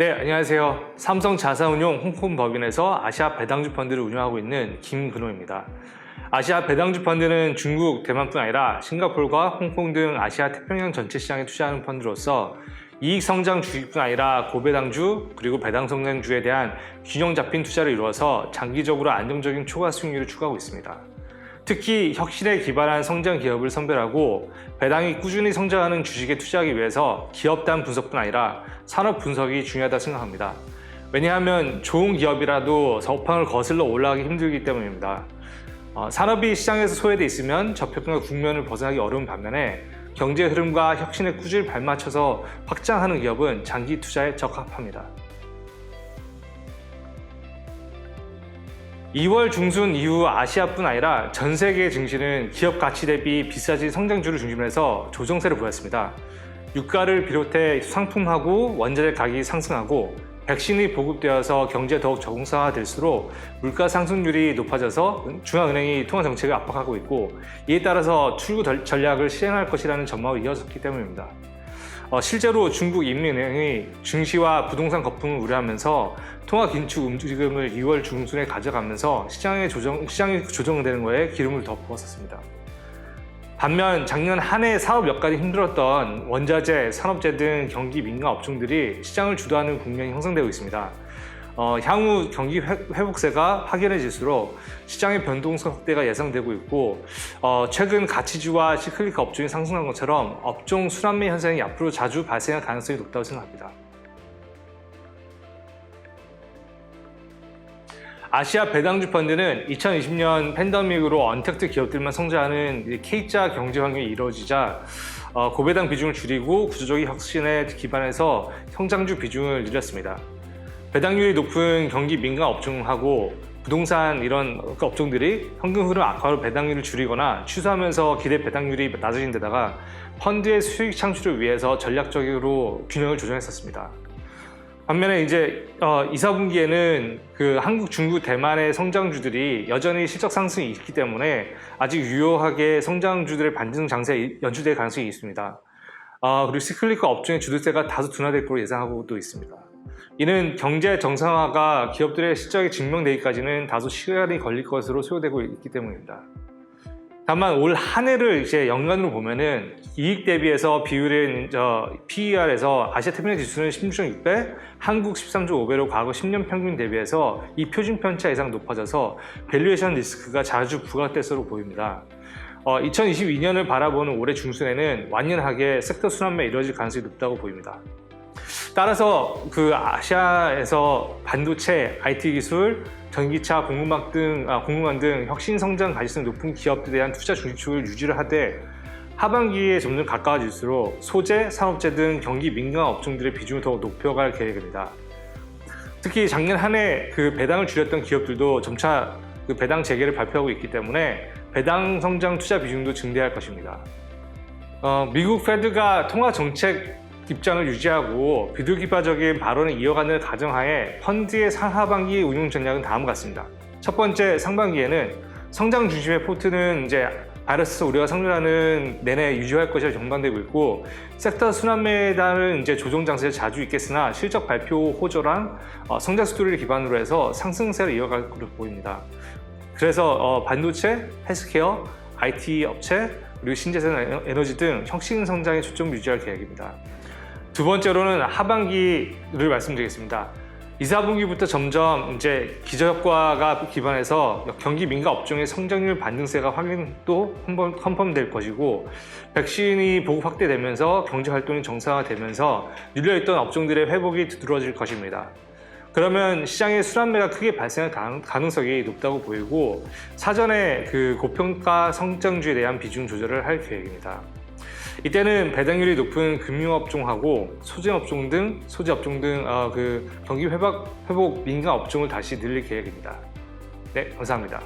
네, 안녕하세요. 삼성 자산운용 홍콩 법인에서 아시아 배당주 펀드를 운영하고 있는 김근호입니다. 아시아 배당주 펀드는 중국, 대만뿐 아니라 싱가포르와 홍콩 등 아시아 태평양 전체 시장에 투자하는 펀드로서 이익 성장 주식뿐 아니라 고배당주 그리고 배당 성장주에 대한 균형 잡힌 투자를 이루어서 장기적으로 안정적인 초과 수익률을 추구하고 있습니다. 특히 혁신에 기반한 성장 기업을 선별하고 배당이 꾸준히 성장하는 주식에 투자하기 위해서 기업단 분석뿐 아니라 산업 분석이 중요하다 생각합니다. 왜냐하면 좋은 기업이라도 서방을 거슬러 올라가기 힘들기 때문입니다. 산업이 시장에서 소외돼 있으면 저평가 국면을 벗어나기 어려운 반면에 경제 흐름과 혁신에 꾸준히 발맞춰서 확장하는 기업은 장기 투자에 적합합니다. 2월 중순 이후 아시아뿐 아니라 전 세계 증시는 기업 가치 대비 비싸진 성장주를 중심으로 해서 조정세를 보였습니다. 유가를 비롯해 상품하고 원자재 가격이 상승하고 백신이 보급되어서 경제에 더욱 정상화될수록 물가 상승률이 높아져서 중앙은행이 통화 정책을 압박하고 있고 이에 따라서 출구 전략을 시행할 것이라는 전망이 이어졌기 때문입니다. 실제로 중국 인민은행이 증시와 부동산 거품을 우려하면서 통화 긴축 움직임을 2월 중순에 가져가면서 시장이 조정되는 거에 기름을 더 부었었습니다. 반면 작년 한 해 사업 여건이 힘들었던 원자재, 산업재 등 경기 민감 업종들이 시장을 주도하는 국면이 형성되고 있습니다. 향후 경기 회복세가 확연해질수록 시장의 변동성 확대가 예상되고 있고 최근 가치주와 시클리카 업종이 상승한 것처럼 업종 순환매 현상이 앞으로 자주 발생할 가능성이 높다고 생각합니다. 아시아 배당주 펀드는 2020년 팬데믹으로 언택트 기업들만 성장하는 K자 경제 환경이 이루어지자 고배당 비중을 줄이고 구조적인 혁신에 기반해서 성장주 비중을 늘렸습니다. 배당률이 높은 경기 민감 업종하고 부동산 이런 업종들이 현금 흐름 악화로 배당률을 줄이거나 취소하면서 기대 배당률이 낮아진 데다가 펀드의 수익 창출을 위해서 전략적으로 균형을 조정했었습니다. 반면에 이제 2, 4분기에는 한국, 중국, 대만의 성장주들이 여전히 실적 상승이 있기 때문에 아직 유효하게 성장주들의 반등 장세에 연출될 가능성이 있습니다. 그리고 시클리카 업종의 주도세가 다소 둔화될 것으로 예상하고 또 있습니다. 이는 경제 정상화가 기업들의 실적이 증명되기까지는 다소 시간이 걸릴 것으로 소요되고 있기 때문입니다. 다만 올 한 해를 이제 연간으로 보면은 이익 대비해서 비율은 PER에서 아시아 태평양 지수는 16.6배, 한국 13.5배로 과거 10년 평균 대비해서 이 표준 편차 이상 높아져서 밸류에이션 리스크가 자주 부각될 것으로 보입니다. 2022년을 바라보는 올해 중순에는 완연하게 섹터 순환매가 이루어질 가능성이 높다고 보입니다. 따라서 아시아에서 반도체, IT 기술, 전기차, 공급망 등 혁신 성장 가능성이 높은 기업들에 대한 투자 중심축을 유지를 하되 하반기에 점점 가까워질수록 소재, 산업재 등 경기 민감 업종들의 비중을 더 높여갈 계획입니다. 특히 작년 한 해 배당을 줄였던 기업들도 점차 배당 재개를 발표하고 있기 때문에 배당 성장 투자 비중도 증대할 것입니다. 미국 페드가 통화 정책 입장을 유지하고 비둘기파적인 발언을 이어가는 가정하에 펀드의 상하반기 운용 전략은 다음과 같습니다. 첫 번째, 상반기에는 성장 중심의 포트는 이제 바이러스 우려가 상존하는 내내 유지할 것이라 전망되고 있고 섹터 순환매에 따른 이제 조정 장세가 자주 있겠으나 실적 발표 호조랑 성장 스토리를 기반으로 해서 상승세를 이어갈 것으로 보입니다. 그래서 반도체, 헬스케어, IT 업체, 그리고 신재생 에너지 등 혁신 성장에 초점을 유지할 계획입니다. 두 번째로는 하반기를 말씀드리겠습니다. 2, 4분기부터 점점 이제 기저효과가 기반해서 경기 민감 업종의 성장률 반등세가 또 컨펌될 것이고 백신이 보급 확대되면서 경제 활동이 정상화되면서 눌려있던 업종들의 회복이 두드러질 것입니다. 그러면 시장의 순환매가 크게 발생할 가능성이 높다고 보이고 사전에 고평가 성장주에 대한 비중 조절을 할 계획입니다. 이때는 배당률이 높은 금융업종하고 소재업종 등 경기 회복 민감 업종을 다시 늘릴 계획입니다. 네, 감사합니다.